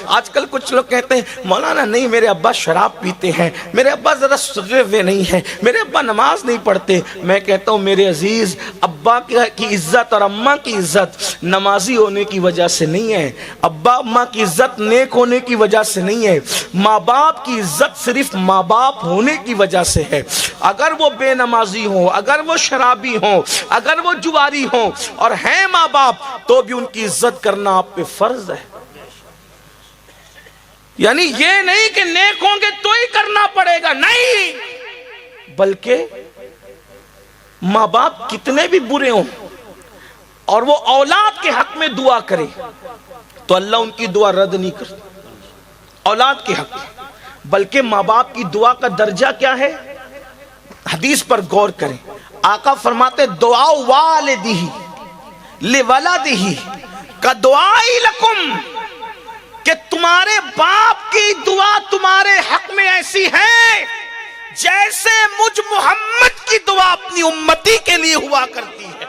آج کل کچھ لوگ کہتے ہیں مولانا نہیں میرے ابا شراب پیتے ہیں، میرے ابا ذرا سدھرے ہوئے نہیں ہیں، میرے ابا نماز نہیں پڑھتے۔ میں کہتا ہوں میرے عزیز، ابا کی عزت اور اماں کی عزت نمازی ہونے کی وجہ سے نہیں ہے، ابا اماں کی عزت نیک ہونے کی وجہ سے نہیں ہے، ماں باپ کی عزت صرف ماں باپ ہونے کی وجہ سے ہے۔ اگر وہ بے نمازی ہوں، اگر وہ شرابی ہوں، اگر وہ جواری ہوں اور ہیں ماں باپ، تو بھی ان کی عزت کرنا آپ پہ فرض ہے۔ یعنی یہ نہیں کہ نیک ہوں گے تو ہی کرنا پڑے گا، نہیں، بلکہ ماں باپ کتنے بھی برے ہوں اور وہ اولاد کے حق میں دعا کرے تو اللہ ان کی دعا رد نہیں کرتا، اولاد کے حق میں۔ بلکہ ماں باپ کی دعا کا درجہ کیا ہے؟ حدیث پر غور کریں، آقا فرماتے دعا والدہ لولدہ کدعائی لکم، کہ تمہارے باپ کی دعا تمہارے حق میں ایسی ہے جیسے مجھ محمد کی دعا اپنی امتی کے لیے ہوا کرتی ہے۔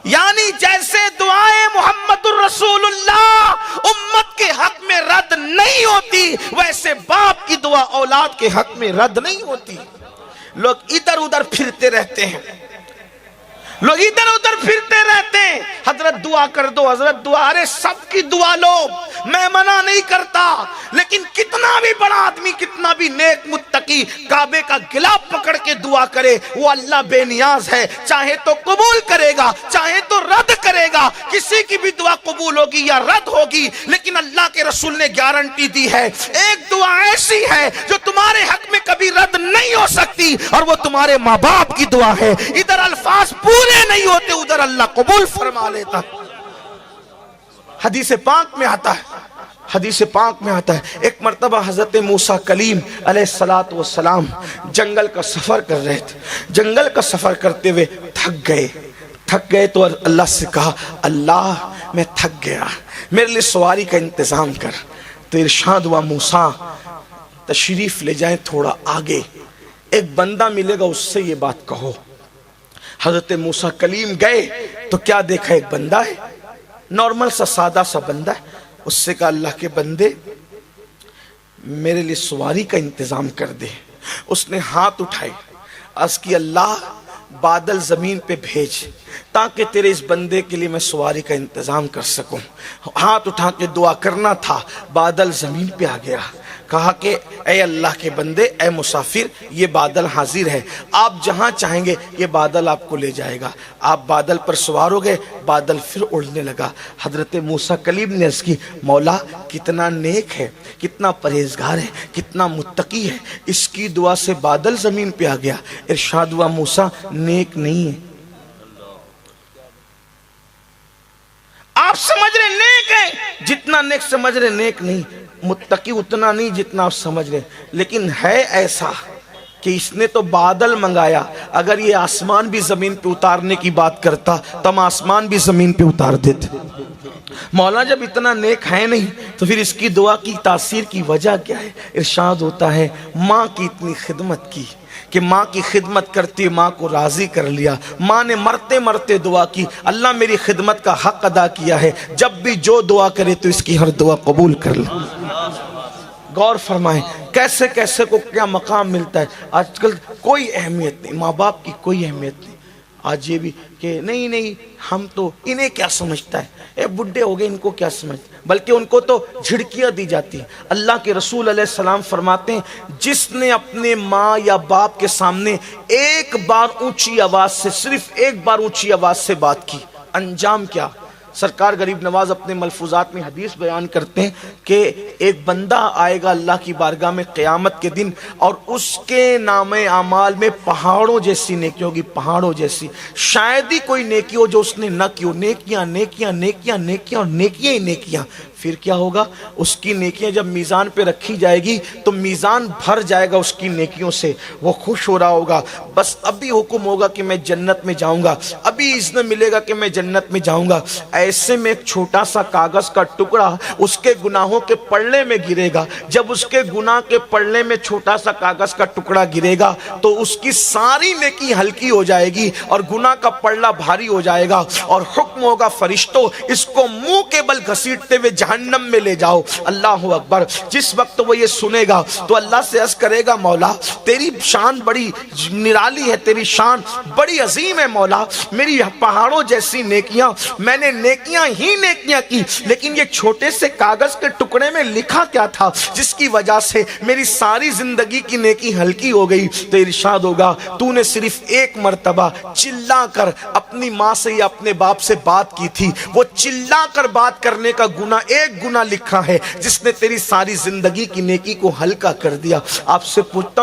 یعنی جیسے دعائیں محمد الرسول اللہ امت کے حق میں رد نہیں ہوتی، ویسے باپ کی دعا اولاد کے حق میں رد نہیں ہوتی۔ لوگ ادھر ادھر پھرتے رہتے ہیں، لوگ ادھر ادھر پھرتے رہتے ہیں، حضرت دعا کر دو، حضرت دعا، ارے سب کی دعا لو، میں منع نہیں کرتا، لیکن کتنا بھی بڑا آدمی، کتنا بھی نیک متقی کعبے کا گلاف پکڑ کے دعا کرے، وہ اللہ بے نیاز ہے، چاہے تو قبول کرے گا چاہے تو رد کرے گا۔ کسی کی بھی دعا قبول ہوگی یا رد ہوگی، لیکن اللہ کے رسول نے گارنٹی دی ہے، ایک دعا ایسی ہے جو تمہارے حق میں کبھی رد نہیں ہو سکتی، اور وہ تمہارے ماں باپ کی دعا ہے۔ ادھر الفاظ پورے نہیں ہوتے، ادھر اللہ قبول فرما لیتا۔ حدیث پاک میں آتا ہے، حدیث پاک میں آتا ہے، ایک مرتبہ حضرت موسیٰ کلیم علیہ السلام جنگل کا سفر کر رہے تھے، جنگل کا سفر کرتے ہوئے تھک گئے تو اللہ سے کہا اللہ میں تھک گیا، میرے لیے سواری کا انتظام کر۔ تو ارشاد ہوا موسیٰ تشریف لے جائیں تھوڑا آگے، ایک بندہ ملے گا اس سے یہ بات کہو۔ حضرت موسیٰ کلیم گئے تو کیا دیکھا؟ ایک بندہ ہے، نارمل سا سادہ سا بندہ ہے۔ اس سے کہا اللہ کے بندے میرے لیے سواری کا انتظام کر دے۔ اس نے ہاتھ اٹھائے، عرض کی اللہ بادل زمین پہ بھیج تاکہ تیرے اس بندے کے لیے میں سواری کا انتظام کر سکوں۔ ہاتھ اٹھا کے دعا کرنا تھا، بادل زمین پہ آ گیا۔ کہا کہ اے اللہ کے بندے، اے مسافر، یہ بادل حاضر ہے، آپ جہاں چاہیں گے یہ بادل آپ کو لے جائے گا۔ آپ بادل پر سوار ہو گئے، بادل پھر اڑنے لگا۔ حضرت موسیٰ کلیم نے عرض کی مولا کتنا نیک ہے، کتنا پرہیزگار ہے، کتنا متقی ہے، اس کی دعا سے بادل زمین پہ آ گیا۔ ارشاد ہوا موسیٰ نیک نہیں ہے۔ آپ سمجھ رہے نیک ہے، جتنا نیک سمجھ رہے نیک نہیں، متقی اتنا نہیں جتنا آپ سمجھ رہے، لیکن ہے ایسا کہ اس نے تو بادل منگایا، اگر یہ آسمان بھی زمین پہ اتارنے کی بات کرتا تو ہم آسمان بھی زمین پہ اتار دیتے۔ مولا جب اتنا نیک ہے نہیں تو پھر اس کی دعا کی تاثیر کی وجہ کیا ہے؟ ارشاد ہوتا ہے ماں کی اتنی خدمت کی کہ ماں کی خدمت کرتی ماں کو راضی کر لیا، ماں نے مرتے مرتے دعا کی اللہ میری خدمت کا حق ادا کیا ہے، جب بھی جو دعا کرے تو اس کی ہر دعا قبول کر لے۔ غور فرمائیں کیسے کیسے کو کیا مقام ملتا ہے۔ آج کل کوئی اہمیت نہیں، ماں باپ کی کوئی اہمیت نہیں۔ آج یہ بھی کہ نہیں ہم تو انہیں کیا سمجھتا ہے، اے بڈھے ہو گئے ان کو کیا سمجھتا ہے، بلکہ ان کو تو جھڑکیاں دی جاتی ہیں۔ اللہ کے رسول علیہ السلام فرماتے ہیں جس نے اپنے ماں یا باپ کے سامنے ایک بار اونچی آواز سے، صرف ایک بار اونچی آواز سے بات کی، انجام کیا؟ سرکار غریب نواز اپنے ملفوظات میں حدیث بیان کرتے ہیں کہ ایک بندہ آئے گا اللہ کی بارگاہ میں قیامت کے دن، اور اس کے نام اعمال میں پہاڑوں جیسی نیکی ہوگی، پہاڑوں جیسی، شاید ہی کوئی نیکی ہو جو اس نے نہ کی ہو، نیکیاں نیکیاں نیکیاں نیکیاں اور نیکیاں ہی نیکیاں۔ پھر کیا ہوگا؟ اس کی نیکیاں جب میزان پہ رکھی جائے گی تو میزان بھر جائے گا اس کی نیکیوں سے، وہ خوش ہو رہا ہوگا، بس ابھی حکم ہوگا کہ میں جنت میں جاؤں گا، ابھی اذن ملے گا کہ میں جنت میں جاؤں گا۔ ایسے میں ایک چھوٹا سا کاغذ کا ٹکڑا اس کے گناہوں کے پلڑے میں گرے گا. جب اس کے گناہ کے پلڑے میں چھوٹا سا کاغذ کا ٹکڑا گرے گا تو اس کی ساری نیکی ہلکی ہو جائے گی اور گناہ کا پلڑا بھاری ہو جائے گا, اور حکم ہوگا فرشتوں اس کو منہ کے بل گھسیٹتے ہوئے جہنم میں لے جاؤ. اللہ اکبر. جس وقت وہ یہ سنے گا تو اللہ سے عرض کرے گا مولا تیری شان بڑی نرالی ہے, تیری شان بڑی عظیم ہے مولا, میری پہاڑوں جیسی نیکیاں, میں نے نیکیاں ہی نیکیاں کی, لیکن یہ چھوٹے سے کاغذ کے ٹکڑے میں لکھا کیا تھا جس کی وجہ سے میری ساری زندگی کی نیکی ہلکی ہو گئی. تو ارشاد ہوگا تو نے صرف ایک مرتبہ چلا کر اپنی ماں سے یا اپنے باپ سے بات کی تھی, وہ چلا کر بات کرنے کا گناہ ایک گناہ لکھا ہے جس نے تیری ساری زندگی کی نیکی کو ہلکا کر دیا. آپ سے پوچھتا